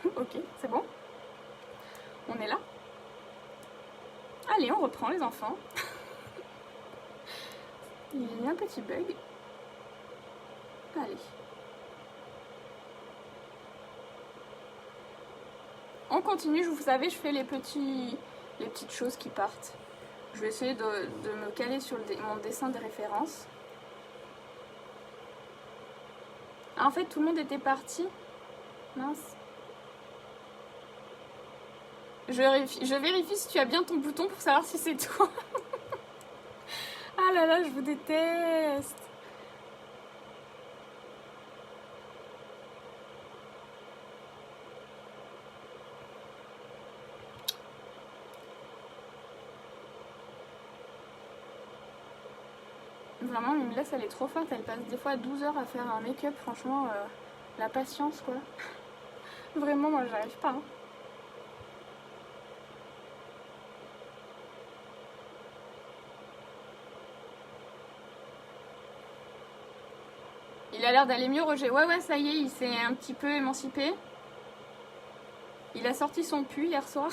Ok, c'est bon. On est là. Allez, on reprend les enfants. Il y a un petit bug. Allez. On continue, vous savez, je fais les petites choses qui partent. Je vais essayer de me caler sur mon dessin de référence. Ah, en fait, tout le monde était parti. Mince. Je vérifie si tu as bien ton bouton pour savoir si c'est toi. Ah là là, je vous déteste. Vraiment, Mimless, elle est trop forte. Elle passe des fois 12 heures à faire un make-up. Franchement, la patience, quoi. Vraiment, moi, j'arrive pas. Hein. Il a l'air d'aller mieux, Roger. Ouais, ça y est, il s'est un petit peu émancipé. Il a sorti son pull hier soir.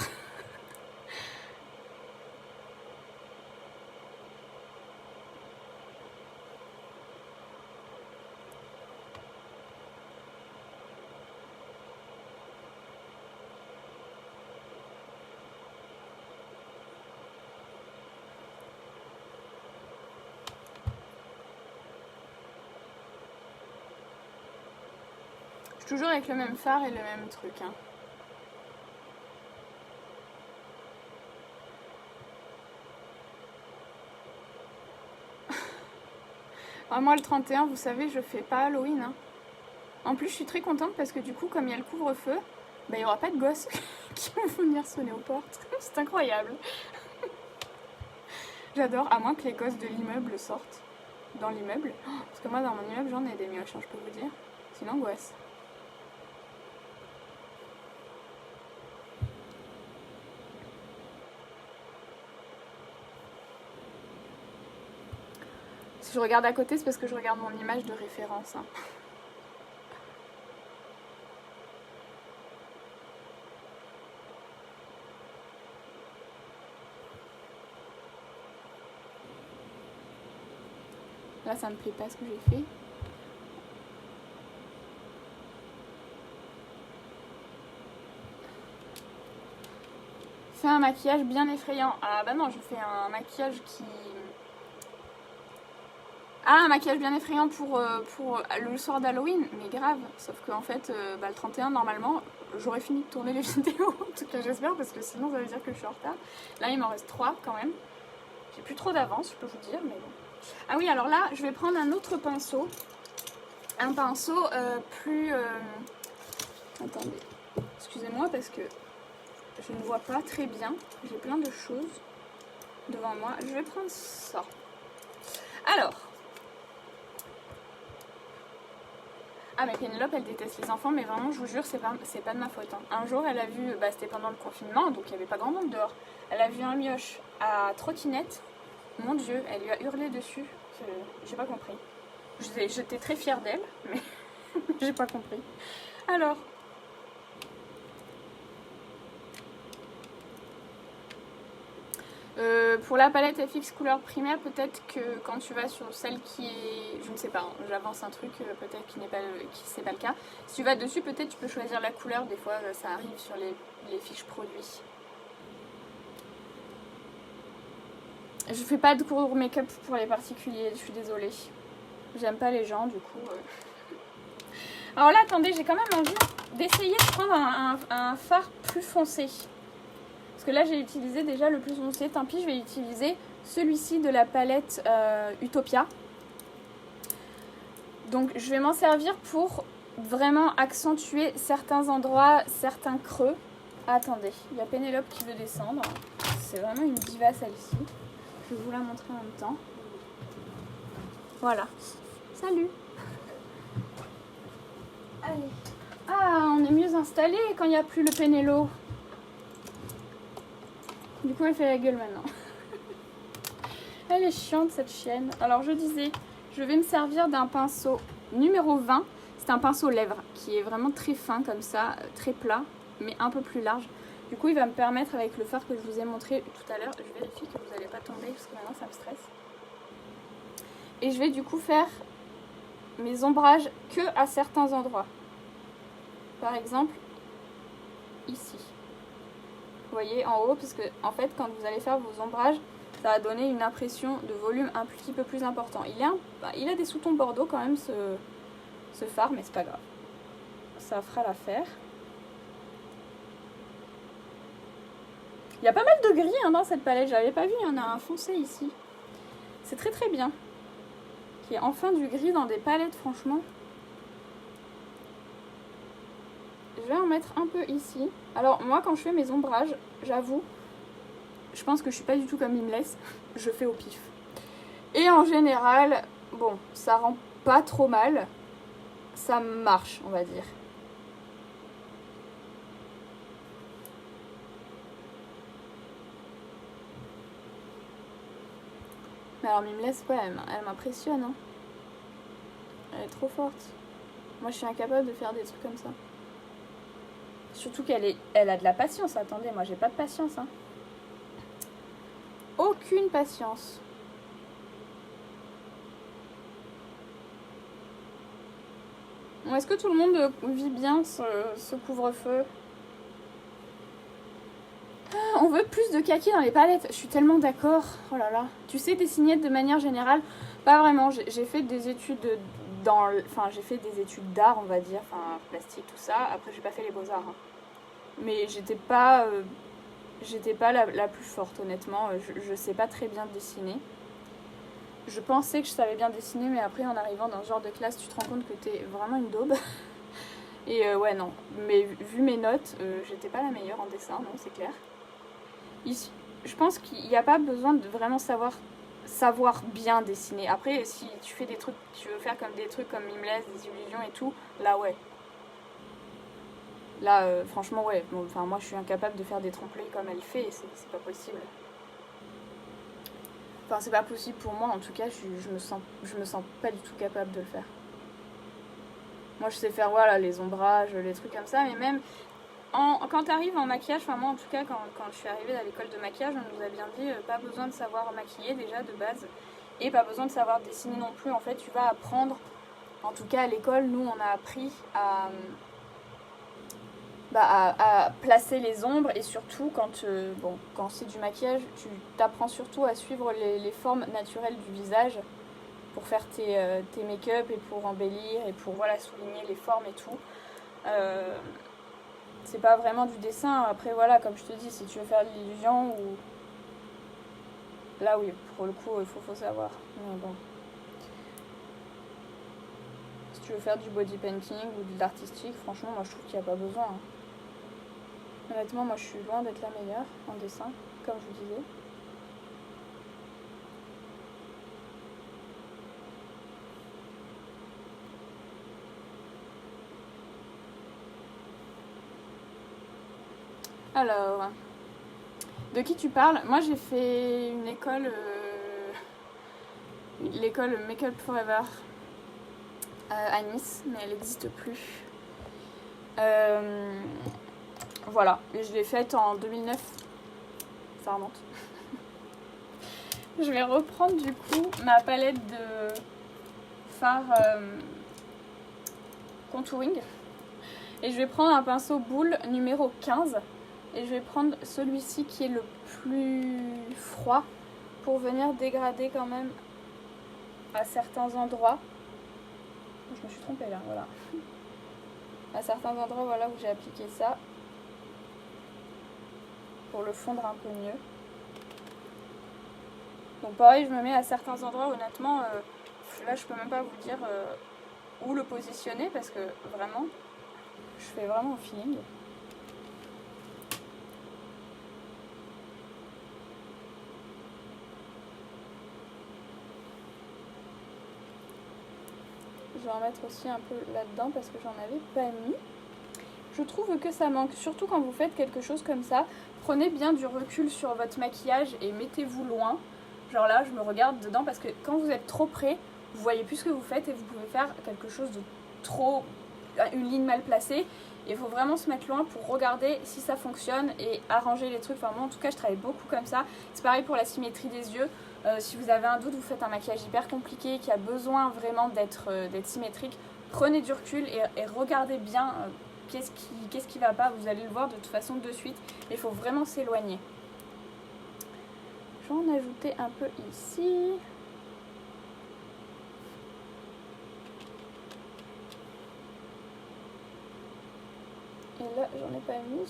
Toujours avec le même fard et le même truc. Hein. Ah, moi, le 31, vous savez, je fais pas Halloween. Hein. En plus, je suis très contente parce que du coup, comme il y a le couvre-feu, bah, il n'y aura pas de gosses qui vont venir sonner aux portes. C'est incroyable. J'adore, à moins que les gosses de l'immeuble sortent dans l'immeuble. Parce que moi, dans mon immeuble, j'en ai des mioches, hein, je peux vous dire. C'est une angoisse. Si je regarde à côté, c'est parce que je regarde mon image de référence. Hein. Là, ça me plaît pas ce que j'ai fait. Fais un maquillage bien effrayant. Ah bah non, je fais un maquillage qui... Ah, un maquillage bien effrayant pour le soir d'Halloween, mais grave. Sauf qu'en fait, le 31, normalement, j'aurais fini de tourner les vidéos. En tout cas, j'espère, parce que sinon, ça veut dire que je suis en retard. Là, il m'en reste 3 quand même. J'ai plus trop d'avance, je peux vous dire, mais bon. Ah oui, alors là, je vais prendre un autre pinceau. Un pinceau plus... Attendez, excusez-moi, parce que je ne vois pas très bien. J'ai plein de choses devant moi. Je vais prendre ça. Alors... Ah mais Pénélope elle déteste les enfants, mais vraiment je vous jure c'est pas de ma faute. Hein. Un jour elle a vu, c'était pendant le confinement donc il n'y avait pas grand monde dehors. Elle a vu un mioche à trottinette, mon dieu, elle lui a hurlé dessus, j'ai pas compris. J'étais très fière d'elle, mais j'ai pas compris. Alors... pour la palette FX couleur primaire, peut-être que quand tu vas sur celle qui est... Je ne sais pas, hein, j'avance un truc peut-être qui c'est pas le cas. Si tu vas dessus, peut-être tu peux choisir la couleur. Des fois, ça arrive sur les fiches produits. Je fais pas de cours make-up pour les particuliers, je suis désolée. J'aime pas les gens, du coup... Alors là, attendez, j'ai quand même envie d'essayer de prendre un fard plus foncé. Parce que là, j'ai utilisé déjà le plus foncé. Tant pis, je vais utiliser celui-ci de la palette Utopia. Donc, je vais m'en servir pour vraiment accentuer certains endroits, certains creux. Attendez, il y a Pénélope qui veut descendre. C'est vraiment une diva, celle-ci. Je vais vous la montrer en même temps. Voilà. Salut. Allez. Ah, on est mieux installé quand il n'y a plus le Pénélo. Du coup, elle fait la gueule maintenant. Elle est chiante, cette chienne. Alors, je disais, je vais me servir d'un pinceau numéro 20. C'est un pinceau lèvres qui est vraiment très fin, comme ça, très plat. mais un peu plus large. Du coup, il va me permettre, avec le fard que je vous ai montré tout à l'heure, je vérifie que vous n'allez pas tomber parce que maintenant ça me stresse. Et je vais du coup faire mes ombrages que à certains endroits. Par exemple, ici. Vous voyez, en haut, parce que en fait, quand vous allez faire vos ombrages, ça va donner une impression de volume un petit peu plus important. Il a des sous-tons bordeaux quand même, ce fard, mais c'est pas grave. Ça fera l'affaire. Il y a pas mal de gris dans cette palette, j'avais pas vu, il y en a un foncé ici. C'est très très bien. Il y a enfin du gris dans des palettes, franchement. Je vais en mettre un peu ici. Alors moi, quand je fais mes ombrages, j'avoue, je pense que je suis pas du tout comme il me laisse. Je fais au pif. Et en général, bon, ça rend pas trop mal. Ça marche, on va dire. Mais alors Mimless, ouais, elle m'impressionne. Hein. Elle est trop forte. Moi, je suis incapable de faire des trucs comme ça. Surtout elle a de la patience. Attendez, moi, j'ai pas de patience. Hein. Aucune patience. Est-ce que tout le monde vit bien ce couvre-feu? On veut plus de kaki dans les palettes. Je suis tellement d'accord. Oh là là. Tu sais dessiner de manière générale? Pas vraiment. J'ai fait des études j'ai fait des études d'art, on va dire. Enfin, plastique, tout ça. Après, j'ai pas fait les beaux-arts. Hein. Mais j'étais pas la plus forte, honnêtement. Je sais pas très bien dessiner. Je pensais que je savais bien dessiner, mais après, en arrivant dans ce genre de classe, tu te rends compte que t'es vraiment une daube. Et ouais, non. Mais vu mes notes, j'étais pas la meilleure en dessin, non, c'est clair. Ici, je pense qu'il n'y a pas besoin de vraiment savoir bien dessiner. Après, si tu fais des trucs, tu veux faire comme des trucs comme Mimless, des illusions et tout, là, ouais. Là, franchement, ouais. Bon, enfin, moi, je suis incapable de faire des trompe-l'œil comme elle fait, c'est pas possible. Enfin, c'est pas possible pour moi, en tout cas, je me sens pas du tout capable de le faire. Moi, je sais faire, voilà, les ombrages, les trucs comme ça, mais même quand tu arrives en maquillage, enfin moi en tout cas, quand je suis arrivée à l'école de maquillage, on nous a bien dit, pas besoin de savoir maquiller déjà de base, et pas besoin de savoir dessiner non plus. En fait, tu vas apprendre, en tout cas à l'école, nous on a appris à placer les ombres, et surtout quand c'est du maquillage, tu t'apprends surtout à suivre les formes naturelles du visage pour faire tes make-up et pour embellir et pour voilà, souligner les formes et tout. C'est pas vraiment du dessin. Après voilà, comme je te dis, si tu veux faire de l'illusion ou... Là oui, pour le coup, il faut savoir. Mais bon. Si tu veux faire du body painting ou de l'artistique, franchement, moi je trouve qu'il n'y a pas besoin. Hein. Honnêtement, moi je suis loin d'être la meilleure en dessin, comme je vous disais. Alors, de qui tu parles? Moi j'ai fait une école, l'école Make Up Forever à Nice, mais elle n'existe plus. Voilà, et je l'ai faite en 2009, ça remonte. Je vais reprendre du coup ma palette de fard contouring. Et je vais prendre un pinceau boule numéro 15. Et je vais prendre celui-ci qui est le plus froid pour venir dégrader quand même à certains endroits. Je me suis trompée là, voilà. À certains endroits voilà, où j'ai appliqué ça. Pour le fondre un peu mieux. Donc pareil, je me mets à certains endroits, honnêtement, là je peux même pas vous dire où le positionner parce que vraiment, je fais vraiment au feeling. Je vais en mettre aussi un peu là-dedans parce que j'en avais pas mis. Je trouve que ça manque, surtout quand vous faites quelque chose comme ça. Prenez bien du recul sur votre maquillage et mettez-vous loin. Genre là, je me regarde dedans parce que quand vous êtes trop près, vous voyez plus ce que vous faites et vous pouvez faire quelque chose de trop... une ligne mal placée Il faut vraiment se mettre loin pour regarder si ça fonctionne et arranger les trucs. Enfin moi en tout cas je travaille beaucoup comme ça. C'est pareil pour la symétrie des yeux. Si vous avez un doute, vous faites un maquillage hyper compliqué qui a besoin vraiment d'être symétrique, prenez du recul et regardez bien qu'est-ce qui va pas. Vous allez le voir de toute façon de suite. Il faut vraiment s'éloigner. Je vais en ajouter un peu ici. Et là, j'en ai pas mis.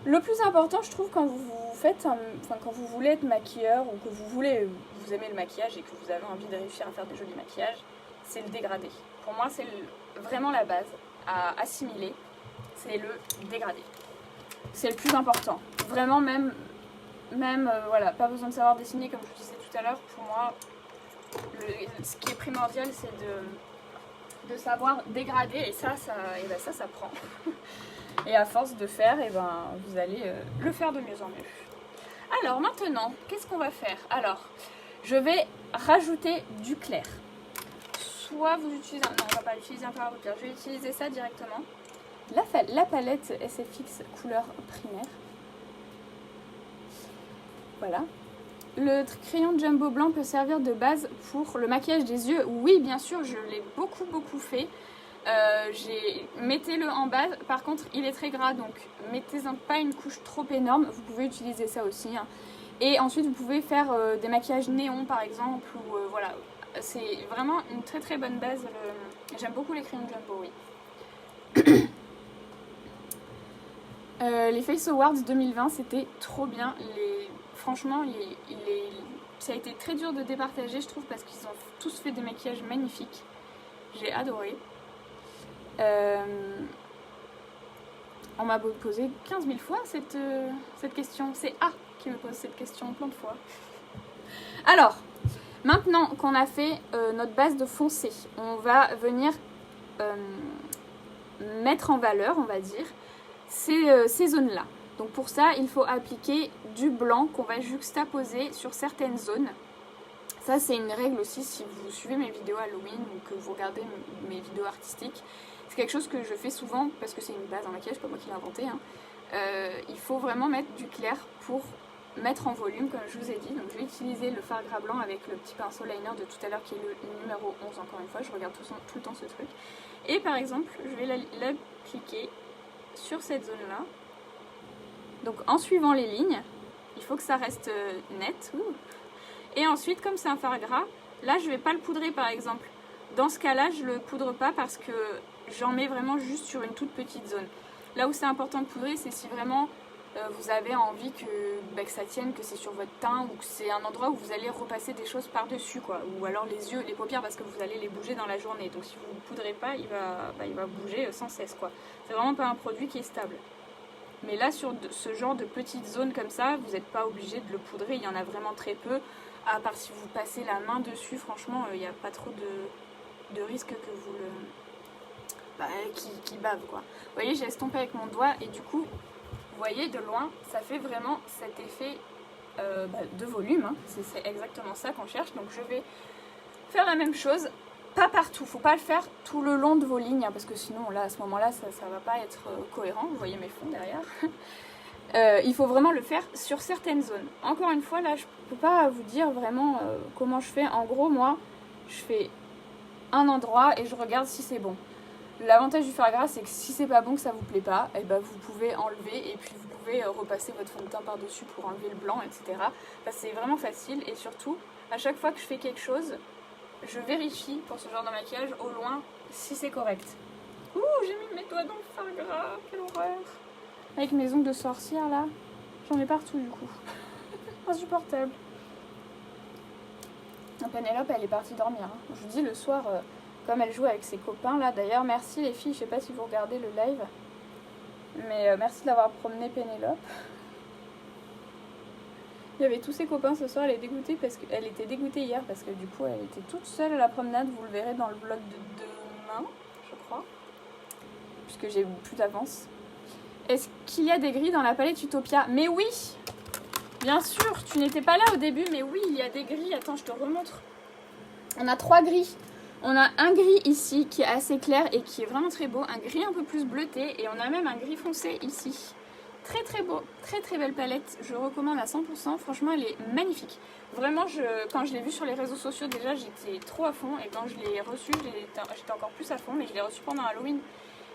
Le plus important, je trouve, quand vous faites, quand vous voulez être maquilleur ou que vous aimez le maquillage et que vous avez envie de réussir à faire des jolis maquillages, c'est le dégradé. Pour moi, c'est vraiment la base à assimiler, c'est le dégradé. C'est le plus important. Vraiment, même voilà, pas besoin de savoir dessiner comme je disais tout à l'heure. Pour moi, ce qui est primordial, c'est de savoir dégrader et ça prend. Et à force de faire, vous allez le faire de mieux en mieux. Alors maintenant, qu'est-ce qu'on va faire? Alors, je vais rajouter du clair. Soit vous utilisez... Non, on va pas utiliser un fard à paupières. Je vais utiliser ça directement. La palette SFX couleur primaire. Voilà. Le crayon Jumbo blanc peut servir de base pour le maquillage des yeux. Oui, bien sûr, je l'ai beaucoup fait. Mettez-le en base. Par contre, il est très gras, donc mettez-en pas une couche trop énorme. Vous pouvez utiliser ça aussi. Hein. Et ensuite, vous pouvez faire des maquillages néons, par exemple. Ou voilà, c'est vraiment une très bonne base. J'aime beaucoup les crayons Jumbo, oui. Les Face Awards 2020, c'était trop bien. Franchement, ça a été très dur de départager, je trouve, parce qu'ils ont tous fait des maquillages magnifiques. J'ai adoré. On m'a posé 15 000 fois cette question. C'est A qui me pose cette question plein de fois. Alors, maintenant qu'on a fait notre base de foncé, on va venir mettre en valeur, on va dire, ces zones-là. Donc pour ça, il faut appliquer du blanc qu'on va juxtaposer sur certaines zones. Ça, c'est une règle aussi si vous suivez mes vidéos Halloween ou que vous regardez mes vidéos artistiques. C'est quelque chose que je fais souvent parce que c'est une base en maquillage, c'est pas moi qui l'ai inventé. Hein. Il faut vraiment mettre du clair pour mettre en volume, comme je vous ai dit. Donc je vais utiliser le fard gras blanc avec le petit pinceau liner de tout à l'heure qui est le numéro 11 encore une fois. Je regarde tout le temps ce truc. Et par exemple, je vais l'appliquer sur cette zone-là. Donc en suivant les lignes, il faut que ça reste net. Et ensuite, comme c'est un fard gras, là je ne vais pas le poudrer par exemple. Dans ce cas-là, je ne le poudre pas parce que j'en mets vraiment juste sur une toute petite zone. Là où c'est important de poudrer, c'est si vraiment vous avez envie que ça tienne, que c'est sur votre teint ou que c'est un endroit où vous allez repasser des choses par-dessus, quoi. Ou alors les yeux, les paupières parce que vous allez les bouger dans la journée. Donc si vous ne poudrez pas, il va bouger sans cesse, quoi. C'est vraiment pas un produit qui est stable. Mais là, sur ce genre de petites zones comme ça, vous n'êtes pas obligé de le poudrer. Il y en a vraiment très peu. À part si vous passez la main dessus, franchement, il n'y a pas trop de risque que vous qui bave, quoi. Vous voyez, j'ai estompé avec mon doigt et du coup, vous voyez, de loin, ça fait vraiment cet effet de volume. Hein. C'est exactement ça qu'on cherche. Donc je vais faire la même chose. Pas partout, faut pas le faire tout le long de vos lignes, hein, parce que sinon, là, à ce moment-là, ça va pas être cohérent. Vous voyez mes fonds derrière. Il faut vraiment le faire sur certaines zones. Encore une fois, là, je peux pas vous dire vraiment comment je fais. En gros, moi, je fais un endroit et je regarde si c'est bon. L'avantage du fard gras, c'est que si c'est pas bon, que ça vous plaît pas, et ben vous pouvez enlever et puis vous pouvez repasser votre fond de teint par-dessus pour enlever le blanc, etc. Enfin, c'est vraiment facile et surtout, à chaque fois que je fais quelque chose, je vérifie pour ce genre de maquillage au loin si c'est correct. Ouh, j'ai mis mes doigts dans le fard gras, quelle horreur! Avec mes ongles de sorcière là, j'en ai partout du coup. Insupportable. Pénélope, elle est partie dormir. Hein. Je vous dis le soir, comme elle joue avec ses copains là. D'ailleurs, merci les filles, je sais pas si vous regardez le live, mais merci d'avoir promené Pénélope. Il y avait tous ses copains ce soir, elle est dégoûtée parce qu'elle était dégoûtée hier parce que du coup elle était toute seule à la promenade, vous le verrez dans le vlog de demain, je crois, puisque j'ai plus d'avance. Est-ce qu'il y a des grilles dans la palette Utopia? Mais oui, bien sûr, tu n'étais pas là au début, mais oui, il y a des grilles. Attends, je te remontre. On a 3 grilles. On a un gris ici qui est assez clair et qui est vraiment très beau, un gris un peu plus bleuté, et on a même un gris foncé ici. Très très beau, très très belle palette, je recommande à 100%, franchement elle est magnifique. Vraiment, quand je l'ai vue sur les réseaux sociaux déjà, j'étais trop à fond, et quand je l'ai reçue, j'étais encore plus à fond, mais je l'ai reçue pendant Halloween,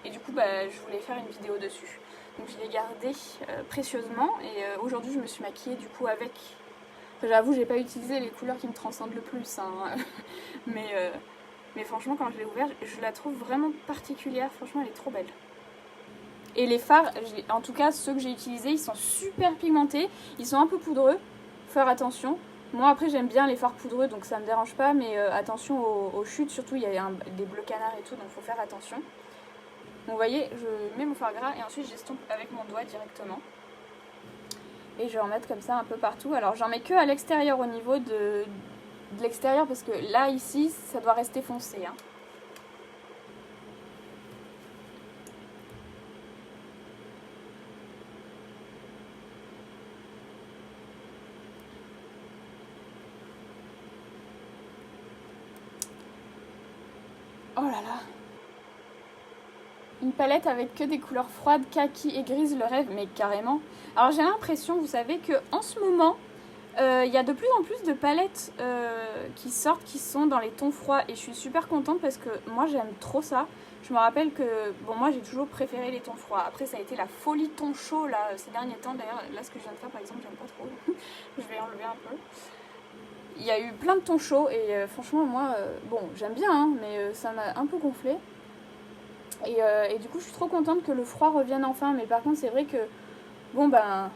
et du coup je voulais faire une vidéo dessus. Donc je l'ai gardée précieusement, et aujourd'hui je me suis maquillée du coup avec... J'avoue, j'ai pas utilisé les couleurs qui me transcendent le plus, hein. mais franchement, quand je l'ai ouverte, je la trouve vraiment particulière. Franchement, elle est trop belle. Et les fards, en tout cas ceux que j'ai utilisés, ils sont super pigmentés. Ils sont un peu poudreux. Faut faire attention. Moi, après, j'aime bien les fards poudreux, donc ça me dérange pas. Mais attention aux chutes, surtout, il y a des bleus canards et tout, donc faut faire attention. Donc, vous voyez, je mets mon fard gras et ensuite j'estompe avec mon doigt directement. Et je vais en mettre comme ça un peu partout. Alors j'en mets que à l'extérieur au niveau de l'extérieur parce que là ici ça doit rester foncé, hein. Oh là là. Une palette avec que des couleurs froides, kaki et grises, le rêve, mais carrément. Alors j'ai l'impression, vous savez, que en ce moment, il y a de plus en plus de palettes qui sortent, qui sont dans les tons froids. Et je suis super contente parce que moi j'aime trop ça. Je me rappelle que, bon, moi j'ai toujours préféré les tons froids. Après ça a été la folie ton chaud là, ces derniers temps. D'ailleurs, là ce que je viens de faire par exemple, j'aime pas trop. Je vais enlever un peu. Il y a eu plein de tons chauds et franchement moi, bon j'aime bien, hein, mais ça m'a un peu gonflé. Et du coup je suis trop contente que le froid revienne enfin. Mais par contre c'est vrai que, bon ben,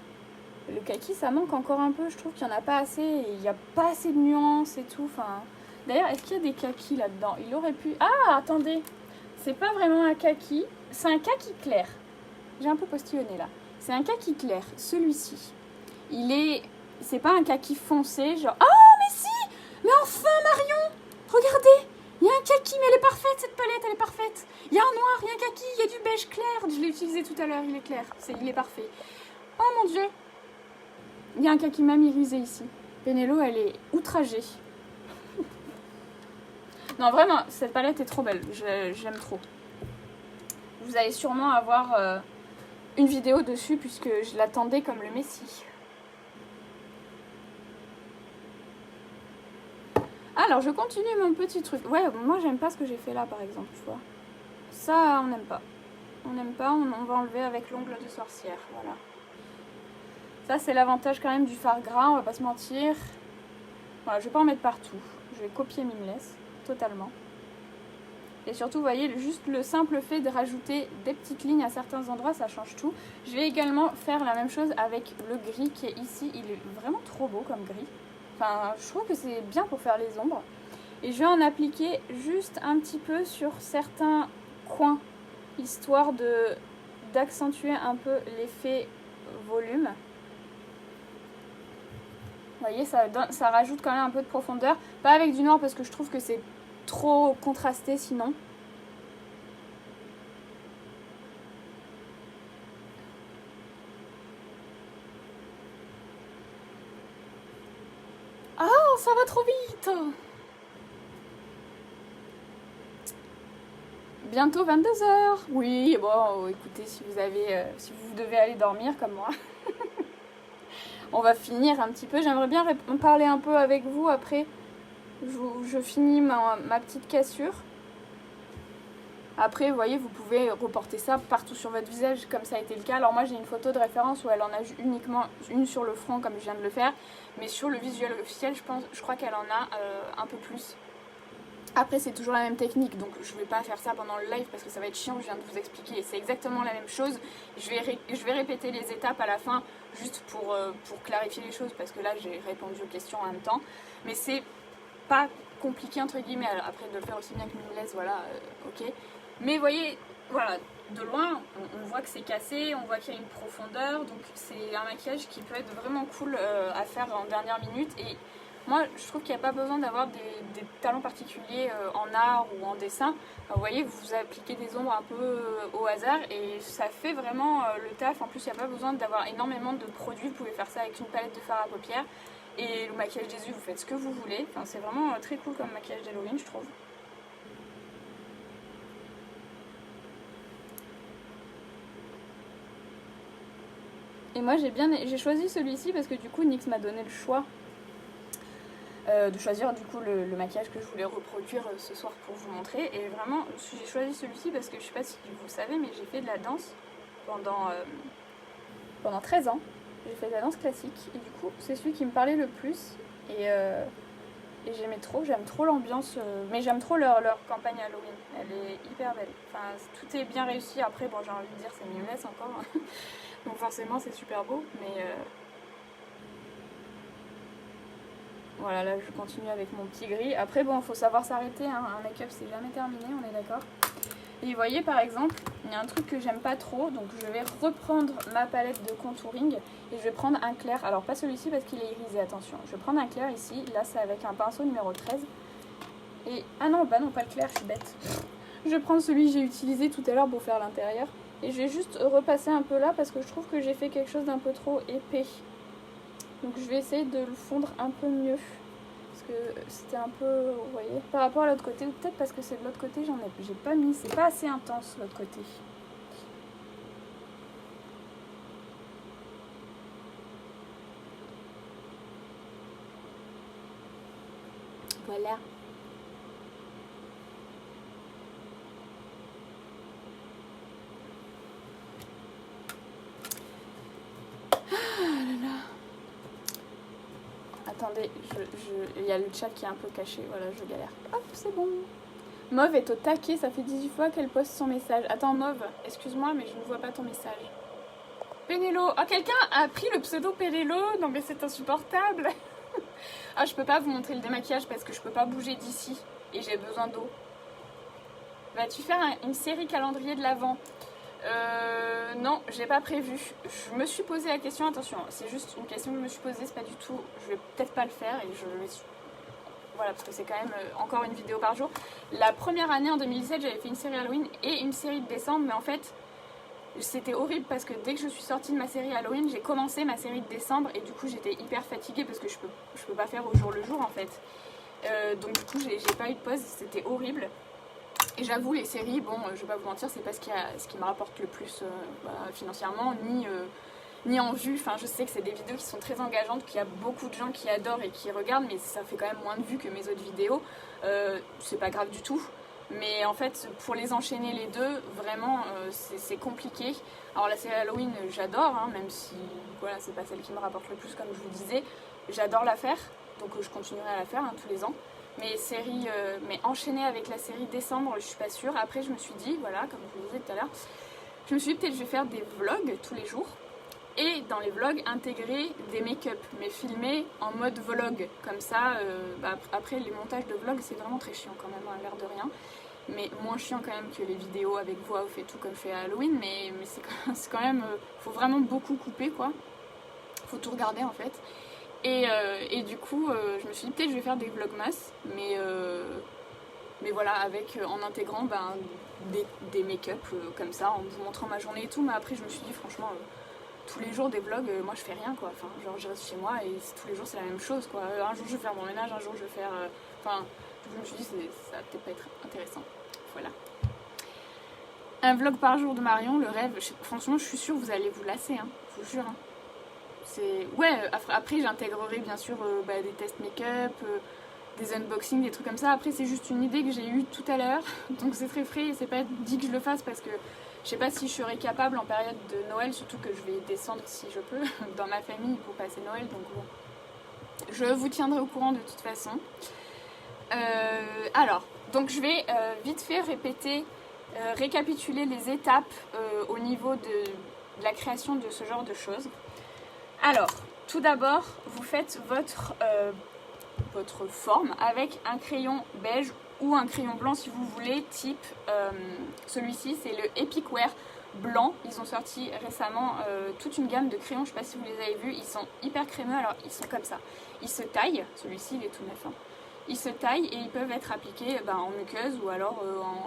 le kaki ça manque encore un peu. Je trouve qu'il n'y en a pas assez et il n'y a pas assez de nuances et tout. Enfin, d'ailleurs est-ce qu'il y a des kakis là-dedans? Il aurait pu... Ah attendez, c'est pas vraiment un kaki, c'est un kaki clair. J'ai un peu postillonné là. C'est un kaki clair, celui-ci. C'est pas un kaki foncé, genre... Oh mais si! Mais enfin Marion! Regardez! Il y a un kaki, mais elle est parfaite cette palette, elle est parfaite! Il y a un noir, il y a un kaki, il y a du beige clair. Je l'ai utilisé tout à l'heure, il est clair. Il est parfait. Oh mon dieu! Il y a un kaki mamirisé ici. Pénélo, elle est outragée. Non vraiment, cette palette est trop belle, j'aime trop. Vous allez sûrement avoir une vidéo dessus puisque je l'attendais comme le messie. Alors je continue mon petit truc. Ouais, moi j'aime pas ce que j'ai fait là par exemple, tu vois. Ça on n'aime pas. On n'aime pas, on va enlever avec l'ongle de sorcière, voilà. Ça c'est l'avantage quand même du fard gras, on va pas se mentir. Voilà, je vais pas en mettre partout. Je vais copier Mimless, totalement. Et surtout, vous voyez, juste le simple fait de rajouter des petites lignes à certains endroits, ça change tout. Je vais également faire la même chose avec le gris qui est ici. Il est vraiment trop beau comme gris. Enfin, je trouve que c'est bien pour faire les ombres. Et je vais en appliquer juste un petit peu sur certains coins, histoire d'accentuer un peu l'effet volume. Vous voyez, ça rajoute quand même un peu de profondeur. Pas avec du noir parce que je trouve que c'est trop contrasté sinon. Oh, ça va trop vite! Bientôt 22h. Oui, bon, écoutez, si vous devez aller dormir comme moi, on va finir un petit peu. J'aimerais bien parler un peu avec vous après. Je finis ma petite cassure. Après, vous voyez, vous pouvez reporter ça partout sur votre visage, comme ça a été le cas. Alors moi, j'ai une photo de référence où elle en a uniquement une sur le front, comme je viens de le faire. Mais sur le visuel officiel, je crois qu'elle en a un peu plus. Après, c'est toujours la même technique, donc je ne vais pas faire ça pendant le live parce que ça va être chiant, je viens de vous expliquer. C'est exactement la même chose. Je vais répéter les étapes à la fin, juste pour clarifier les choses, parce que là, j'ai répondu aux questions en même temps. Mais c'est pas compliqué, entre guillemets, après de le faire aussi bien que Mimless, voilà, ok. Mais vous voyez, voilà, de loin, on voit que c'est cassé, on voit qu'il y a une profondeur, donc c'est un maquillage qui peut être vraiment cool à faire en dernière minute. Et moi, je trouve qu'il n'y a pas besoin d'avoir des talents particuliers en art ou en dessin. Vous voyez, vous appliquez des ombres un peu au hasard et ça fait vraiment le taf. En plus, il n'y a pas besoin d'avoir énormément de produits. Vous pouvez faire ça avec une palette de fard à paupières. Et le maquillage des yeux, vous faites ce que vous voulez. Enfin, c'est vraiment très cool comme maquillage d'Halloween, je trouve. Et moi j'ai choisi celui-ci parce que du coup Nyx m'a donné le choix de choisir du coup le maquillage que je voulais reproduire ce soir pour vous montrer. Et vraiment j'ai choisi celui-ci parce que je sais pas si vous savez, mais j'ai fait de la danse pendant 13 ans. J'ai fait de la danse classique et du coup c'est celui qui me parlait le plus. Et j'aime trop l'ambiance, mais j'aime trop leur campagne Halloween. Elle est hyper belle. Enfin, tout est bien réussi. Après, bon, j'ai envie de dire, c'est Mimless encore. Donc forcément, c'est super beau. Mais voilà, là, je continue avec mon petit gris. Après, bon, il faut savoir s'arrêter. Hein. Un make-up, c'est jamais terminé, on est d'accord. Et vous voyez, par exemple, il y a un truc que j'aime pas trop. Donc, je vais reprendre ma palette de contouring. Et je vais prendre un clair. Alors, pas celui-ci parce qu'il est irisé, attention. Je vais prendre un clair ici. Là, c'est avec un pinceau numéro 13. Et... ah non, bah non, pas le clair, je suis bête. Je vais prendre celui que j'ai utilisé tout à l'heure pour faire l'intérieur. Et je vais juste repasser un peu là parce que je trouve que j'ai fait quelque chose d'un peu trop épais. Donc, je vais essayer de le fondre un peu mieux. Parce que c'était un peu, vous voyez, par rapport à l'autre côté. Ou peut-être parce que c'est de l'autre côté, j'ai pas mis. C'est pas assez intense, l'autre côté. Voilà. Attendez, il y a le chat qui est un peu caché, voilà, je galère. Hop, c'est bon. Mauve est au taquet, ça fait 18 fois qu'elle poste son message. Attends, Mauve, excuse-moi, mais je ne vois pas ton message. Pénélo, ah, quelqu'un a pris le pseudo Pénélo? Non mais c'est insupportable. Ah, je peux pas vous montrer le démaquillage parce que je peux pas bouger d'ici et j'ai besoin d'eau. Vas-tu faire une série calendrier de l'Avent? Non, j'ai pas prévu. Je me suis posé la question, attention, c'est juste une question que je me suis posée, c'est pas du tout, je vais peut-être pas le faire et voilà, parce que c'est quand même encore une vidéo par jour. La première année en 2017, j'avais fait une série Halloween et une série de décembre, mais en fait, c'était horrible parce que dès que je suis sortie de ma série Halloween, j'ai commencé ma série de décembre et du coup j'étais hyper fatiguée parce que je peux pas faire au jour le jour en fait. Donc du coup j'ai pas eu de pause, c'était horrible. Et j'avoue, les séries, bon, je vais pas vous mentir, c'est pas ce qui me rapporte le plus financièrement, ni en vue. Enfin, je sais que c'est des vidéos qui sont très engageantes, qu'il y a beaucoup de gens qui adorent et qui regardent, mais ça fait quand même moins de vues que mes autres vidéos. C'est pas grave du tout. Mais en fait, pour les enchaîner les deux, vraiment, c'est compliqué. Alors la série Halloween, j'adore, hein, même si voilà, c'est pas celle qui me rapporte le plus, comme je vous disais. J'adore la faire, donc je continuerai à la faire tous les ans. Mais enchaîner avec la série décembre, je suis pas sûre. Après, je me suis dit, voilà, comme je vous disais tout à l'heure, je me suis dit peut-être je vais faire des vlogs tous les jours. Et dans les vlogs, intégrer des make-up, mais filmés en mode vlog. Comme ça, après les montages de vlogs, c'est vraiment très chiant quand même, à l'air de rien. Mais moins chiant quand même que les vidéos avec voix off et tout comme je fais à Halloween. Mais c'est quand même, faut vraiment beaucoup couper quoi. Faut tout regarder en fait. Et du coup, je me suis dit peut-être je vais faire des vlogmas, mais voilà, en intégrant des make-up comme ça, en vous montrant ma journée et tout. Mais après, je me suis dit franchement, tous les jours des vlogs, moi je fais rien quoi. Enfin, genre je reste chez moi et tous les jours c'est la même chose quoi. Un jour je vais faire mon ménage, un jour je vais faire. Enfin, je me suis dit ça va peut-être pas être intéressant. Voilà. Un vlog par jour de Marion, le rêve. Franchement, je suis sûre que vous allez vous lasser, hein, je vous jure. Hein. Ouais, après j'intégrerai bien sûr des tests make-up, des unboxings, des trucs comme ça. Après c'est juste une idée que j'ai eue tout à l'heure, donc c'est très frais et c'est pas dit que je le fasse parce que je sais pas si je serai capable en période de Noël, surtout que je vais descendre si je peux dans ma famille pour passer Noël, donc bon. Je vous tiendrai au courant de toute façon. Alors, donc je vais vite fait récapituler les étapes au niveau de la création de ce genre de choses. Alors, tout d'abord, vous faites votre forme avec un crayon beige ou un crayon blanc si vous voulez, type celui-ci, c'est le Epic Wear blanc. Ils ont sorti récemment toute une gamme de crayons, je ne sais pas si vous les avez vus, ils sont hyper crémeux, alors ils sont comme ça. Ils se taillent, celui-ci il est tout neuf, hein. Ils se taillent et ils peuvent être appliqués en muqueuse ou alors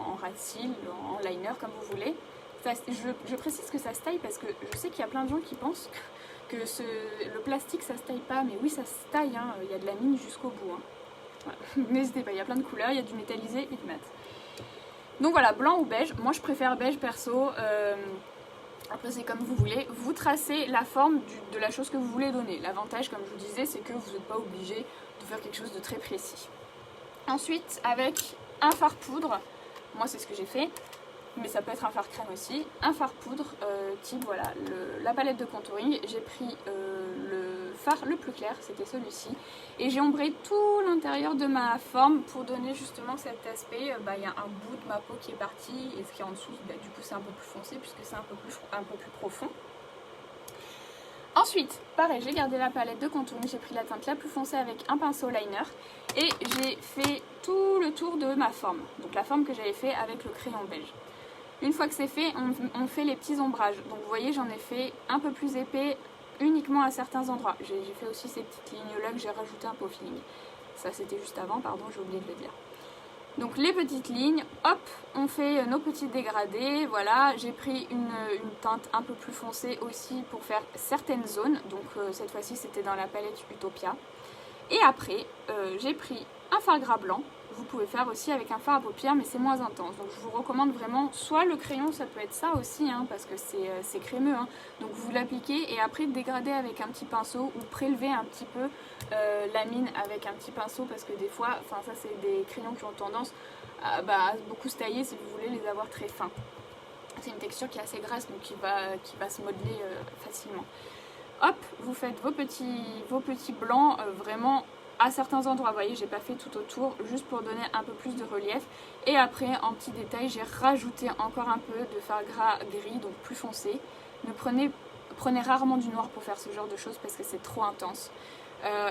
en rat cils, en liner, comme vous voulez. Ça, je précise que ça se taille parce que je sais qu'il y a plein de gens qui pensent que le plastique ça se taille pas, mais oui ça se taille, hein. Il y a de la mine jusqu'au bout. Hein. Voilà. N'hésitez pas, il y a plein de couleurs, il y a du métallisé et du mat. Donc voilà, blanc ou beige, moi je préfère beige perso. Après c'est comme vous voulez, vous tracez la forme de la chose que vous voulez donner. L'avantage comme je vous disais c'est que vous n'êtes pas obligé de faire quelque chose de très précis. Ensuite avec un fard poudre, moi c'est ce que j'ai fait, mais ça peut être un fard crème aussi, un fard poudre type voilà la palette de contouring, j'ai pris le fard le plus clair, c'était celui-ci, et j'ai ombré tout l'intérieur de ma forme pour donner justement cet aspect, il y a un bout de ma peau qui est parti, et ce qui est en dessous, du coup c'est un peu plus foncé puisque c'est un peu plus profond. Ensuite, pareil, j'ai gardé la palette de contouring, j'ai pris la teinte la plus foncée avec un pinceau liner et j'ai fait tout le tour de ma forme, donc la forme que j'avais fait avec le crayon beige. Une fois que c'est fait, on fait les petits ombrages. Donc vous voyez, j'en ai fait un peu plus épais uniquement à certains endroits. J'ai fait aussi ces petites lignes-là que j'ai rajoutées un peu au feeling. Ça c'était juste avant, pardon, j'ai oublié de le dire. Donc les petites lignes, hop, on fait nos petits dégradés, voilà. J'ai pris une teinte un peu plus foncée aussi pour faire certaines zones. Donc cette fois-ci c'était dans la palette Utopia. Et après, j'ai pris un fard gras blanc. Vous pouvez faire aussi avec un fard à paupières, mais c'est moins intense. Donc je vous recommande vraiment, soit le crayon, ça peut être ça aussi, hein, parce que c'est crémeux. Hein. Donc vous l'appliquez et après dégradez avec un petit pinceau ou prélevez un petit peu la mine avec un petit pinceau, parce que des fois, enfin ça c'est des crayons qui ont tendance à beaucoup se tailler si vous voulez les avoir très fins. C'est une texture qui est assez grasse, donc qui va se modeler facilement. Hop, vous faites vos petits blancs vraiment à certains endroits. Vous voyez, j'ai pas fait tout autour, juste pour donner un peu plus de relief. Et après, en petit détail, j'ai rajouté encore un peu de fard gras gris, donc plus foncé. Ne prenez rarement du noir pour faire ce genre de choses parce que c'est trop intense.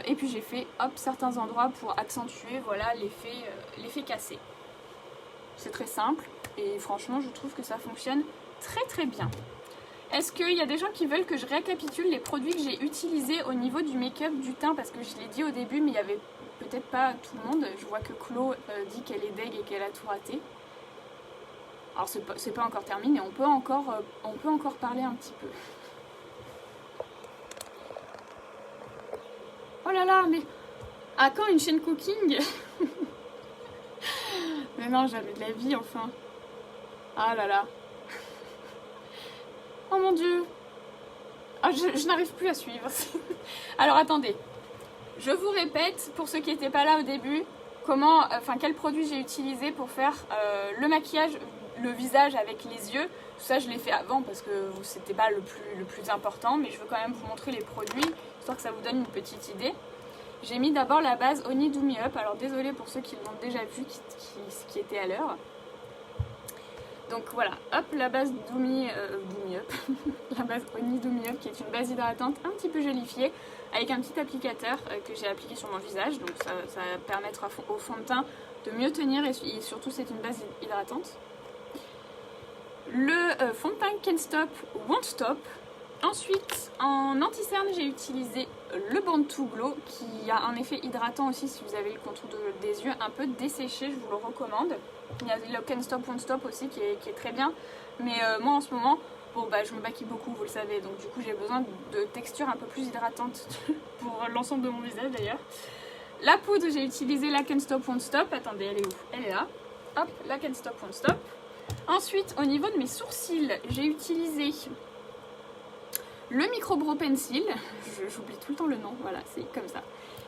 Et puis j'ai fait hop certains endroits pour accentuer voilà l'effet cassé. C'est très simple et franchement, je trouve que ça fonctionne très très bien. Est-ce qu'il y a des gens qui veulent que je récapitule les produits que j'ai utilisés au niveau du make-up du teint? Parce que je l'ai dit au début, mais il n'y avait peut-être pas tout le monde. Je vois que Chloé dit qu'elle est deg et qu'elle a tout raté. Alors c'est pas encore terminé, on peut encore parler un petit peu. Oh là là, mais à quand une chaîne cooking? Mais non, jamais de la vie, enfin. Ah là là. Oh mon dieu. Ah, je n'arrive plus à suivre. Alors attendez. Je vous répète, pour ceux qui n'étaient pas là au début, quel produit j'ai utilisé pour faire le maquillage, le visage avec les yeux. Tout ça, je l'ai fait avant parce que c'était pas le plus important, mais je veux quand même vous montrer les produits, histoire que ça vous donne une petite idée. J'ai mis d'abord la base Honey Do Me Up. Alors désolée pour ceux qui l'ont déjà vu, qui étaient à l'heure. Donc voilà, hop, la base Do Me Up, la base Honey Do Me Up, qui est une base hydratante un petit peu gélifiée, avec un petit applicateur que j'ai appliqué sur mon visage. Donc ça va permettre au fond de teint de mieux tenir et surtout c'est une base hydratante. Le fond de teint Can't Stop Won't Stop. Ensuite, en anti-cerne, j'ai utilisé le Born to Glow, qui a un effet hydratant aussi si vous avez le contour des yeux un peu desséché, je vous le recommande. Il y a le Can't Stop Won't Stop aussi qui est très bien, mais moi en ce moment, je me maquille beaucoup, vous le savez, donc du coup j'ai besoin de texture un peu plus hydratante pour l'ensemble de mon visage d'ailleurs. La poudre, j'ai utilisé la Can't Stop Won't Stop, attendez, elle est où? Elle est là. Hop, la Can't Stop Won't Stop. Ensuite, au niveau de mes sourcils, j'ai utilisé le Micro Brow Pencil, j'oublie tout le temps le nom, voilà, c'est comme ça.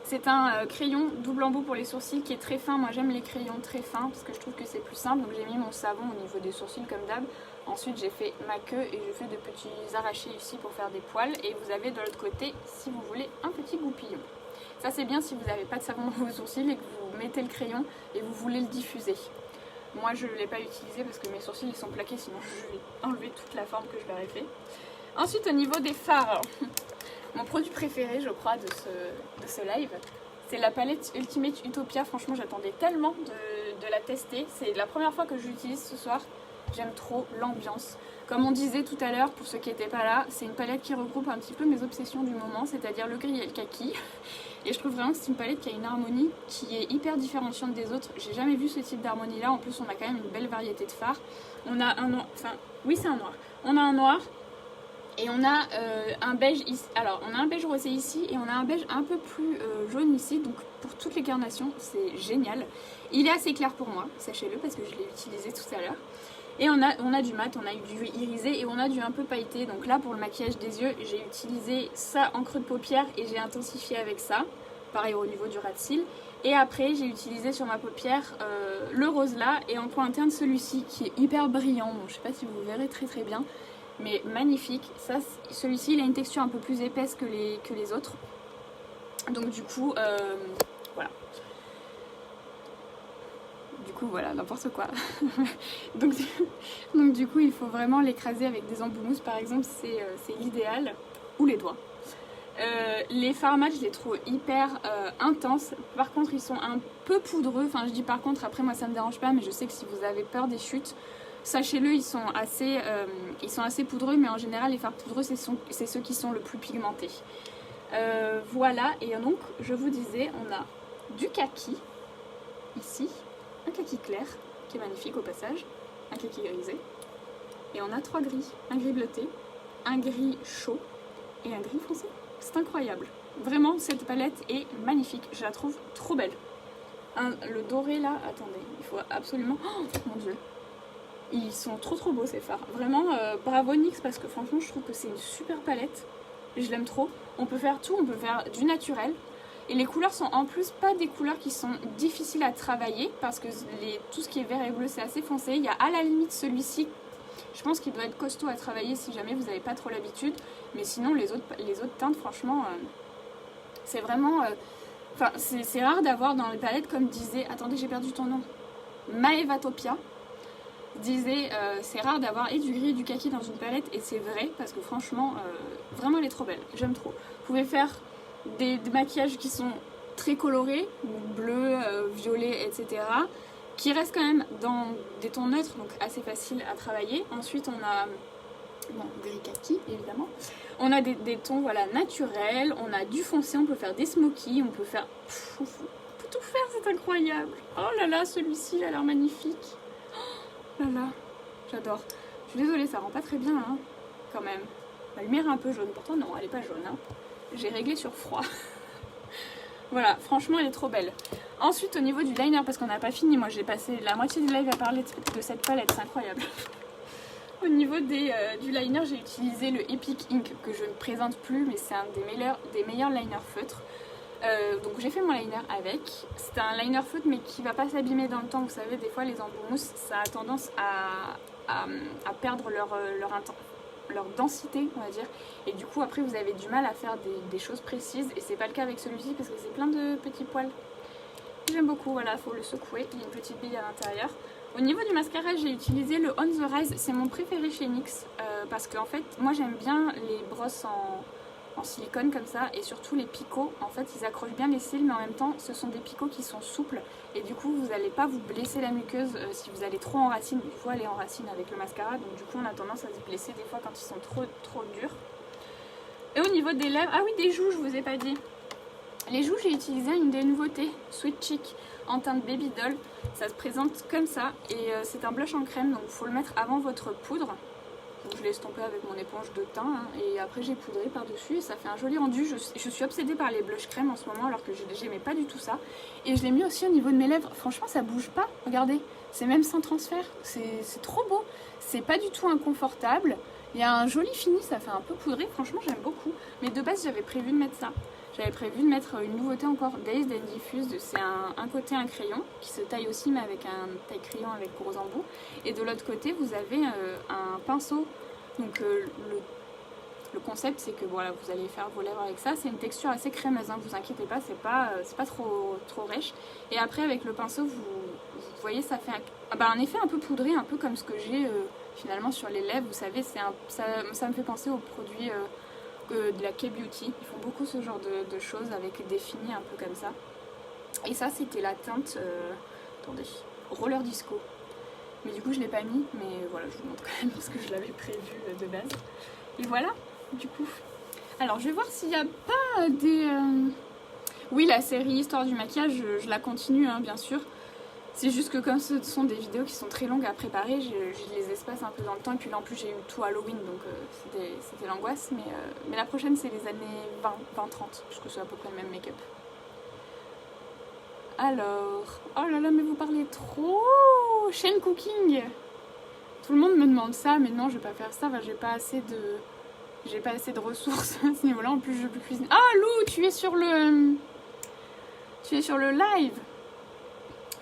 C'est un crayon double embout pour les sourcils qui est très fin. Moi j'aime les crayons très fins parce que je trouve que c'est plus simple. Donc j'ai mis mon savon au niveau des sourcils comme d'hab. Ensuite j'ai fait ma queue et j'ai fait de petits arrachés ici pour faire des poils. Et vous avez de l'autre côté, si vous voulez, un petit goupillon. Ça c'est bien si vous n'avez pas de savon dans vos sourcils et que vous mettez le crayon et vous voulez le diffuser. Moi je ne l'ai pas utilisé parce que mes sourcils ils sont plaqués, sinon je vais enlever toute la forme que je leur ai fait. Ensuite au niveau des fards, mon produit préféré je crois de ce live, c'est la palette Ultimate Utopia. Franchement j'attendais tellement de la tester, c'est la première fois que je l'utilise ce soir. J'aime trop l'ambiance. Comme on disait tout à l'heure, pour ceux qui n'étaient pas là, c'est une palette qui regroupe un petit peu mes obsessions du moment, c'est-à-dire le gris et le kaki. Et je trouve vraiment que c'est une palette qui a une harmonie qui est hyper différenciante des autres. J'ai jamais vu ce type d'harmonie là, en plus on a quand même une belle variété de fards. On a un noir, enfin oui c'est un noir. On a un noir et on a un beige ici. Alors on a un beige rosé ici et on a un beige un peu plus jaune ici. Donc pour toutes les carnations c'est génial. Il est assez clair pour moi, sachez-le parce que je l'ai utilisé tout à l'heure. Et on a du mat, on a eu du irisé et on a du un peu pailleté. Donc là, pour le maquillage des yeux, j'ai utilisé ça en creux de paupière et j'ai intensifié avec ça. Pareil au niveau du ras de cils. Et après, j'ai utilisé sur ma paupière le rose là et en point interne celui-ci qui est hyper brillant. Donc je sais pas si vous verrez très très bien, mais magnifique. Ça, celui-ci, il a une texture un peu plus épaisse que les autres. Donc du coup, voilà. Du coup, voilà, n'importe quoi. donc du coup, il faut vraiment l'écraser avec des embouts mousse, par exemple, c'est l'idéal. Ou les doigts. Les fards mat, je les trouve hyper intenses. Par contre, ils sont un peu poudreux. Enfin, je dis par contre, après, moi, ça me dérange pas, mais je sais que si vous avez peur des chutes, sachez-le, ils sont assez poudreux, mais en général, les fards poudreux, c'est ceux qui sont le plus pigmentés. Voilà, et donc, je vous disais, on a du kaki, ici. Un kaki clair, qui est magnifique au passage, un kaki grisé, et on a 3 gris, un gris bleuté, un gris chaud et un gris foncé. C'est incroyable. Vraiment, cette palette est magnifique, je la trouve trop belle. Le doré là, attendez, il faut absolument... Oh mon dieu, ils sont trop beaux ces fards. Vraiment, bravo NYX, parce que franchement, je trouve que c'est une super palette, je l'aime trop. On peut faire tout, on peut faire du naturel. Et les couleurs sont en plus pas des couleurs qui sont difficiles à travailler parce que tout ce qui est vert et bleu c'est assez foncé. Il y a à la limite celui-ci, je pense qu'il doit être costaud à travailler si jamais vous n'avez pas trop l'habitude. Mais sinon les autres teintes franchement c'est vraiment... Enfin c'est rare d'avoir dans les palettes comme disait... Attendez j'ai perdu ton nom. Maeva Topia disait c'est rare d'avoir et du gris et du kaki dans une palette et c'est vrai parce que franchement vraiment elle est trop belle. J'aime trop. Vous pouvez faire... Des maquillages qui sont très colorés, bleu, violet, etc. Qui restent quand même dans des tons neutres, donc assez faciles à travailler. Ensuite, on a gris kaki, évidemment. On a des tons voilà, naturels, on a du foncé, on peut faire des smokies, on peut faire... on peut tout faire, c'est incroyable. Oh là là, celui-ci, il a l'air magnifique. Oh là là, j'adore. Je suis désolée, ça rend pas très bien, hein, quand même. La lumière est un peu jaune, pourtant non, elle est pas jaune, hein. J'ai réglé sur froid. Voilà, franchement elle est trop belle. Ensuite au niveau du liner, parce qu'on n'a pas fini, moi j'ai passé la moitié du live à parler de cette palette, c'est incroyable. Au niveau du liner, j'ai utilisé le Epic Ink que je ne présente plus, mais c'est un des meilleurs liners feutres. Donc j'ai fait mon liner avec. C'est un liner feutre mais qui va pas s'abîmer dans le temps. Vous savez, des fois les embouts mousse, ça a tendance à perdre leur densité, on va dire, et du coup après vous avez du mal à faire des choses précises et c'est pas le cas avec celui-ci parce que c'est plein de petits poils. J'aime beaucoup, voilà, faut le secouer, il y a une petite bille à l'intérieur. Au niveau du mascara, j'ai utilisé le On The Rise, c'est mon préféré chez NYX parce qu'en fait moi j'aime bien les brosses en silicone comme ça et surtout les picots, en fait ils accrochent bien les cils mais en même temps ce sont des picots qui sont souples et du coup vous n'allez pas vous blesser la muqueuse si vous allez trop en racine. Il faut aller en racine avec le mascara, donc du coup on a tendance à se blesser des fois quand ils sont trop durs. Et au niveau des lèvres, ah oui, des joues, je vous ai pas dit. Les joues, j'ai utilisé une des nouveautés, Sweet Cheek en teinte Baby Doll. Ça se présente comme ça et c'est un blush en crème, donc il faut le mettre avant votre poudre. Donc je l'ai estompé avec mon éponge de teint hein, et après j'ai poudré par dessus et ça fait un joli rendu. Je suis obsédée par les blush crème en ce moment alors que j'aimais pas du tout ça. Et je l'ai mis aussi au niveau de mes lèvres. Franchement ça bouge pas, regardez, c'est même sans transfert, c'est trop beau. C'est pas du tout inconfortable. Il y a un joli fini, ça fait un peu poudré, franchement j'aime beaucoup. Mais de base j'avais prévu de mettre ça. J'avais prévu de mettre une nouveauté encore, Dazed and Diffused. C'est un côté un crayon qui se taille aussi mais avec un taille crayon avec gros embouts. Et de l'autre côté vous avez un pinceau. Donc le concept c'est que voilà, vous allez faire vos lèvres avec ça. C'est une texture assez crémeuse, hein, vous inquiétez pas, c'est pas trop rêche. Et après avec le pinceau vous voyez ça fait un effet un peu poudré, un peu comme ce que j'ai finalement sur les lèvres. Vous savez, ça me fait penser aux produits de la K-Beauty. Ils font beaucoup ce genre de choses avec des finis un peu comme ça. Et ça c'était la teinte attendez, Roller Disco. Mais du coup je l'ai pas mis, mais voilà, je vous montre quand même parce que je l'avais prévu de base. Et voilà, du coup. Alors je vais voir s'il n'y a pas des... Oui, la série Histoire du maquillage, je la continue, hein, bien sûr. C'est juste que comme ce sont des vidéos qui sont très longues à préparer, je les espace un peu dans le temps. Et puis là en plus j'ai eu tout Halloween, donc c'était l'angoisse. Mais la prochaine c'est les années 20-30, puisque c'est à peu près le même make-up. Alors, oh là là, mais vous parlez trop. Chaîne Cooking. Tout le monde me demande ça, mais non, je vais pas faire ça. Enfin, j'ai pas assez de ressources à ce niveau-là. En plus, je peux cuisiner. Ah, Lou, tu es sur le live.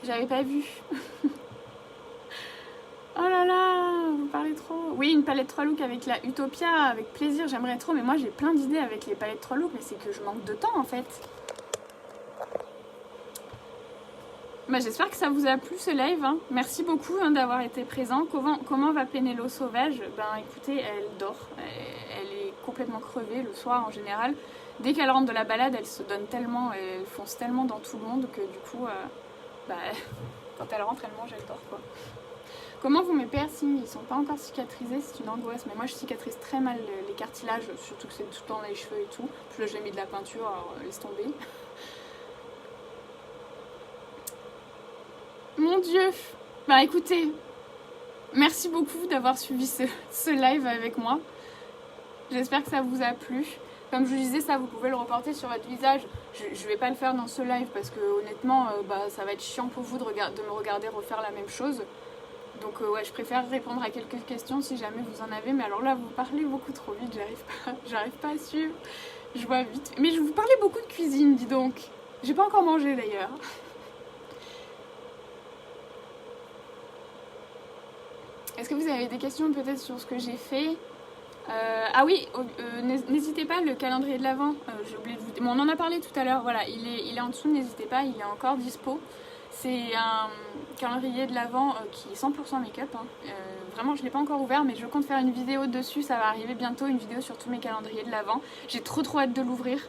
J'avais pas vu. Oh là là, vous parlez trop. Oui, une palette 3 looks avec la Utopia, avec plaisir, j'aimerais trop. Mais moi, j'ai plein d'idées avec les palettes 3 looks, mais c'est que je manque de temps en fait. Bah, j'espère que ça vous a plu ce live. Hein. Merci beaucoup d'avoir été présent. Comment va Pénélo Sauvage? Ben écoutez, elle dort. Elle est complètement crevée le soir en général. Dès qu'elle rentre de la balade, elle se donne tellement, elle fonce tellement dans tout le monde que du coup, quand elle rentre, elle mange, elle dort quoi. Comment vont mes piercings? Ils sont pas encore cicatrisés, c'est une angoisse. Mais moi, je cicatrise très mal les cartilages, surtout que c'est tout le temps les cheveux et tout. Puis là, j'ai mis de la peinture, alors laisse tomber. Mon Dieu! Bah écoutez, merci beaucoup d'avoir suivi ce live avec moi. J'espère que ça vous a plu. Comme je vous disais, ça, vous pouvez le reporter sur votre visage. Je vais pas le faire dans ce live parce que honnêtement, ça va être chiant pour vous de me regarder refaire la même chose. Donc ouais, je préfère répondre à quelques questions si jamais vous en avez. Mais alors là, vous parlez beaucoup trop vite, j'arrive pas à suivre. Je vois vite. Mais je vous parlais beaucoup de cuisine, dis donc. J'ai pas encore mangé d'ailleurs. Est-ce que vous avez des questions peut-être sur ce que j'ai fait? Ah oui, n'hésitez pas, le calendrier de l'Avent, j'ai oublié de vous dire. Bon, on en a parlé tout à l'heure, voilà, il est en dessous, n'hésitez pas, il est encore dispo. C'est un calendrier de l'Avent qui est 100% make-up. Hein. Vraiment, je ne l'ai pas encore ouvert, mais je compte faire une vidéo dessus, ça va arriver bientôt, une vidéo sur tous mes calendriers de l'Avent. J'ai trop hâte de l'ouvrir.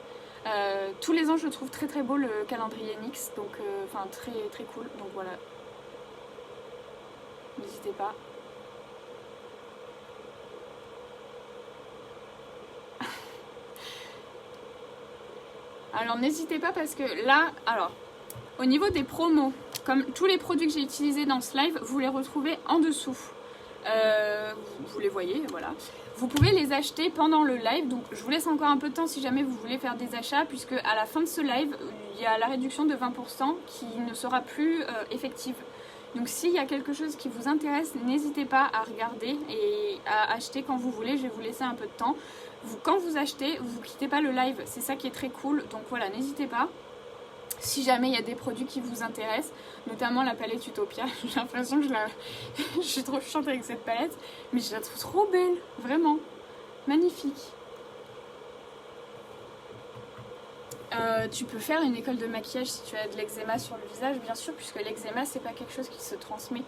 Tous les ans, je trouve très très beau le calendrier NYX, donc enfin très très cool, donc voilà. N'hésitez pas. Alors n'hésitez pas parce que là, alors, au niveau des promos, comme tous les produits que j'ai utilisés dans ce live, vous les retrouvez en dessous. Vous les voyez, voilà. Vous pouvez les acheter pendant le live, donc je vous laisse encore un peu de temps si jamais vous voulez faire des achats, puisque à la fin de ce live, il y a la réduction de 20% qui ne sera plus effective. Donc s'il y a quelque chose qui vous intéresse, n'hésitez pas à regarder et à acheter quand vous voulez, je vais vous laisser un peu de temps. Quand vous achetez, vous ne quittez pas le live, c'est ça qui est très cool, donc voilà, n'hésitez pas. Si jamais il y a des produits qui vous intéressent, notamment la palette Utopia, j'ai l'impression que je suis trop chiante avec cette palette, mais je la trouve trop belle, vraiment, magnifique. Tu peux faire une école de maquillage si tu as de l'eczéma sur le visage, bien sûr, puisque l'eczéma c'est pas quelque chose qui se transmet.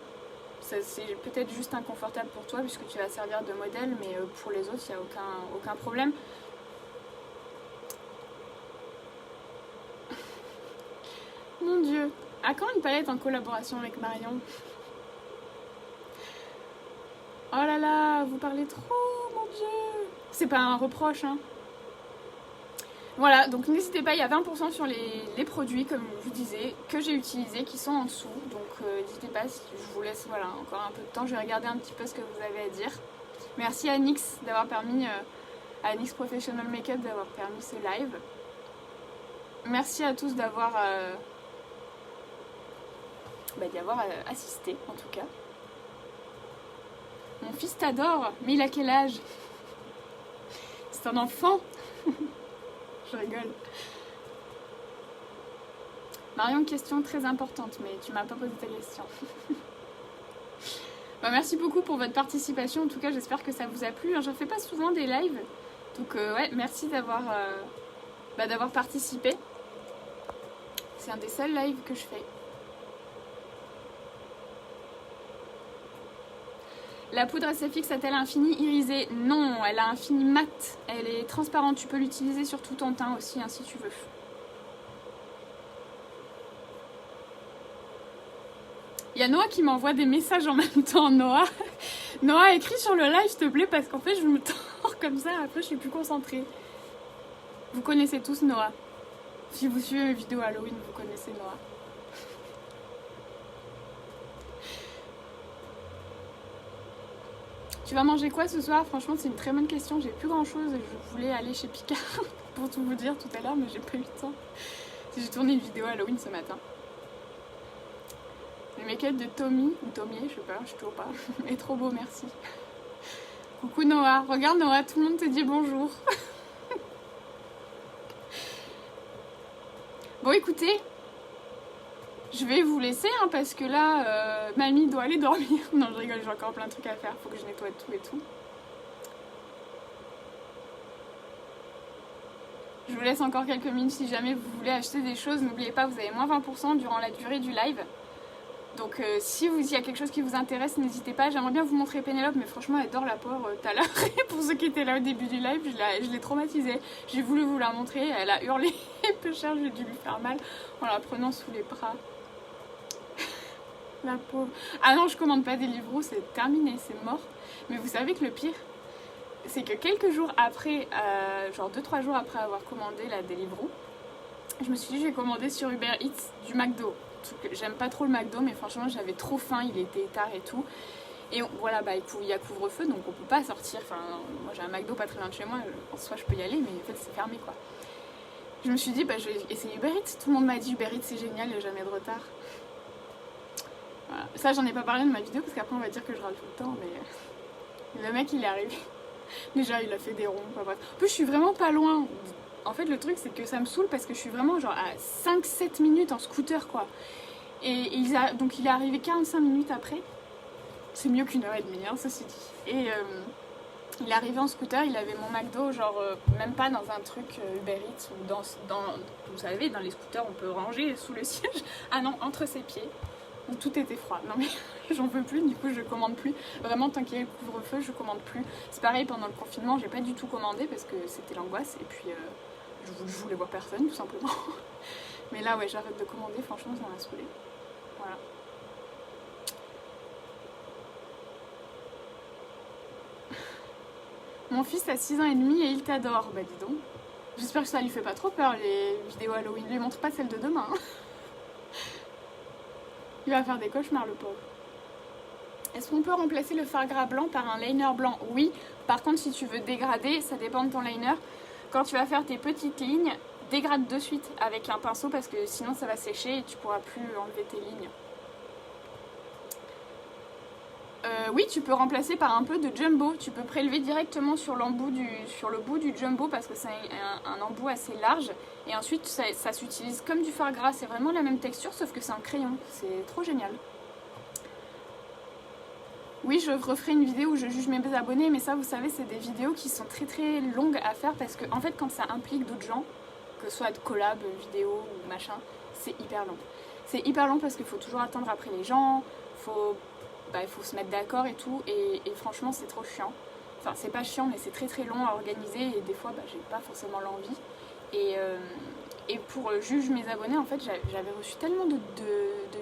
C'est peut-être juste inconfortable pour toi puisque tu vas servir de modèle, mais pour les autres, il n'y a aucun problème. Mon Dieu, à quand une palette en collaboration avec Marion? Oh là là, vous parlez trop, mon Dieu. C'est pas un reproche, hein. Voilà, donc n'hésitez pas, il y a 20% sur les produits, comme je vous disais, que j'ai utilisés, qui sont en dessous. Donc n'hésitez pas, si je vous laisse voilà, encore un peu de temps, je vais regarder un petit peu ce que vous avez à dire. Merci à NYX d'avoir permis, à NYX Professional Makeup d'avoir permis ce live. Merci à tous d'avoir assisté, en tout cas. Mon fils t'adore, mais il a quel âge? C'est un enfant. Je rigole. Marion, question très importante, mais tu m'as pas posé ta question. Merci beaucoup pour votre participation. En tout cas, j'espère que ça vous a plu. Je ne fais pas souvent des lives. Donc, ouais, merci d'avoir participé. C'est un des seuls lives que je fais. La poudre SFX a-t-elle un fini irisé? Non, elle a un fini mat. Elle est transparente. Tu peux l'utiliser sur tout ton teint aussi, hein, si tu veux. Il y a Noah qui m'envoie des messages en même temps. Noah, écris sur le live, s'il te plaît, parce qu'en fait, je me tords comme ça. Après, je suis plus concentrée. Vous connaissez tous Noah. Si vous suivez mes vidéos Halloween, vous connaissez Noah. Tu vas manger quoi ce soir? Franchement, c'est une très bonne question. J'ai plus grand chose. Je voulais aller chez Picard pour tout vous dire tout à l'heure, mais j'ai pas eu le temps. J'ai tourné une vidéo Halloween ce matin. Le make-up de Tommy, ou Tommy, je sais pas, je sais toujours pas. est trop beau, merci. Coucou Noah, regarde Noah, tout le monde te dit bonjour. Bon écoutez, je vais vous laisser hein, parce que là, mamie doit aller dormir. Non je rigole, j'ai encore plein de trucs à faire, faut que je nettoie tout et tout. Je vous laisse encore quelques minutes si jamais vous voulez acheter des choses. N'oubliez pas, vous avez moins 20% durant la durée du live. Donc si il y a quelque chose qui vous intéresse, n'hésitez pas. J'aimerais bien vous montrer Pénélope, mais franchement elle dort la pauvre tout à l'heure. Pour ceux qui étaient là au début du live, je l'ai traumatisée. J'ai voulu vous la montrer, elle a hurlé peu cher, j'ai dû lui faire mal en la prenant sous les bras. La pauvre. Ah non, je commande pas des livres, c'est terminé, c'est mort. Mais vous savez que le pire, c'est que quelques jours après, genre 2-3 jours après avoir commandé la Deliveroo, je me suis dit je vais commander sur Uber Eats du McDo. J'aime pas trop le McDo, mais franchement j'avais trop faim, il était tard et tout. Et voilà, bah, il y a couvre-feu, donc on peut pas sortir. Enfin, moi j'ai un McDo pas très loin de chez moi, en soi je peux y aller, mais en fait c'est fermé quoi. Je me suis dit, bah, je vais essayer Uber Eats. Tout le monde m'a dit Uber Eats c'est génial, il n'y a jamais de retard. Voilà. Ça j'en ai pas parlé de ma vidéo parce qu'après on va dire que je râle tout le temps, mais le mec il est arrivé. Déjà il a fait des ronds, enfin bref. En plus je suis vraiment pas loin. En fait le truc c'est que ça me saoule parce que je suis vraiment genre à 5-7 minutes en scooter quoi. Et donc il est arrivé 45 minutes après. C'est mieux qu'une heure et demie hein, ceci dit. Et il est arrivé en scooter, il avait mon McDo genre même pas dans un truc Uber Eats ou dans vous savez dans les scooters on peut ranger sous le siège. Ah non, entre ses pieds. Donc tout était froid. Non mais j'en peux plus, du coup je commande plus. Vraiment tant qu'il y a le couvre-feu, je commande plus. C'est pareil pendant le confinement, j'ai pas du tout commandé parce que c'était l'angoisse et puis je voulais voir personne tout simplement. Mais là ouais, j'arrête de commander, franchement ça m'a saoulé. Voilà. Mon fils a 6 ans et demi et il t'adore. Bah dis donc. J'espère que ça lui fait pas trop peur les vidéos Halloween. Lui montre pas celle de demain. Hein. Il va faire des cauchemars le pauvre. Est-ce qu'on peut remplacer le fard gras blanc par un liner blanc? Oui. Par contre si tu veux dégrader, ça dépend de ton liner. Quand tu vas faire tes petites lignes, dégrade de suite avec un pinceau parce que sinon ça va sécher et tu pourras plus enlever tes lignes. Oui, tu peux remplacer par un peu de jumbo. Tu peux prélever directement sur le bout du jumbo parce que c'est un embout assez large. Et ensuite, ça s'utilise comme du fard gras. C'est vraiment la même texture, sauf que c'est en crayon. C'est trop génial. Oui, je referai une vidéo où je juge mes abonnés, mais ça, vous savez, c'est des vidéos qui sont très très longues à faire parce que, en fait, quand ça implique d'autres gens, que ce soit de collab, vidéo ou machin, c'est hyper long. C'est hyper long parce qu'il faut toujours attendre après les gens, il faut se mettre d'accord et tout, et franchement c'est trop chiant. Enfin c'est pas chiant mais c'est très très long à organiser et des fois j'ai pas forcément l'envie. Et pour juge mes abonnés en fait j'avais reçu tellement de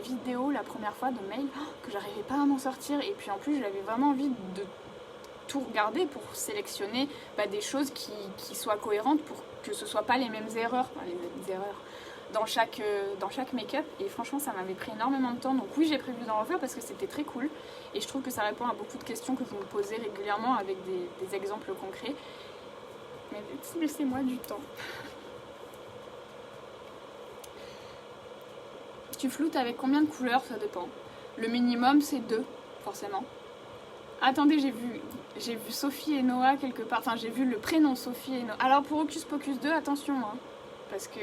vidéos la première fois, de mails, que j'arrivais pas à m'en sortir et puis en plus j'avais vraiment envie de tout regarder pour sélectionner des choses qui soient cohérentes pour que ce soit pas les mêmes erreurs, les erreurs dans chaque make-up et franchement ça m'avait pris énormément de temps donc oui j'ai prévu d'en refaire parce que c'était très cool et je trouve que ça répond à beaucoup de questions que vous me posez régulièrement avec des exemples concrets mais laissez-moi du temps. Tu floutes avec combien de couleurs? Ça dépend. Le minimum c'est 2 forcément. Attendez, j'ai vu Sophie et Noah quelque part, enfin j'ai vu le prénom Sophie et Noah. Alors pour Hocus Pocus 2 attention hein. Parce que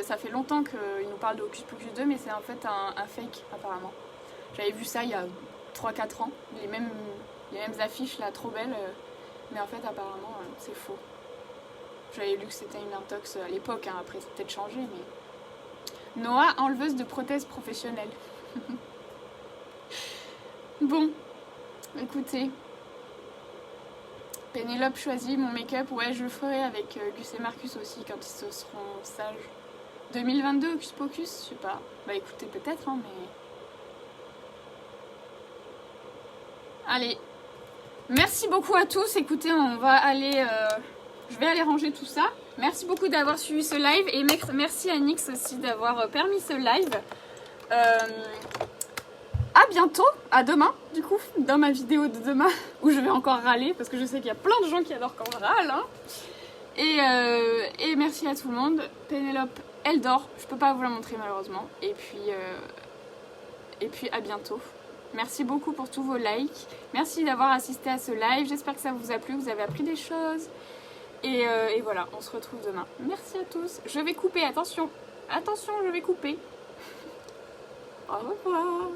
ça fait longtemps qu'il nous parle de Hocus Pocus 2, mais c'est en fait un fake apparemment. J'avais vu ça il y a 3-4 ans, les mêmes affiches là, trop belles, mais en fait apparemment c'est faux. J'avais lu que c'était une intox à l'époque, hein, après c'est peut-être changé, mais... Noah, enleveuse de prothèses professionnelles. Bon, écoutez... Pénélope choisit mon make-up, ouais je le ferai avec Gus et Marcus aussi quand ils seront sages. 2022 Hocus Pocus, je sais pas. Bah écoutez peut-être hein mais... Allez, merci beaucoup à tous, écoutez on va aller... Je vais aller ranger tout ça. Merci beaucoup d'avoir suivi ce live et merci à Nix aussi d'avoir permis ce live. À bientôt, à demain du coup, dans ma vidéo de demain où je vais encore râler parce que je sais qu'il y a plein de gens qui adorent quand je râle hein. Et merci à tout le monde. Pénélope elle dort, je peux pas vous la montrer malheureusement et puis Et puis à bientôt. Merci beaucoup pour tous vos likes. Merci d'avoir assisté à ce live. J'espère que ça vous a plu, vous avez appris des choses. Et voilà, on se retrouve demain. Merci à tous. Je vais couper, attention. Attention, je vais couper. Au revoir.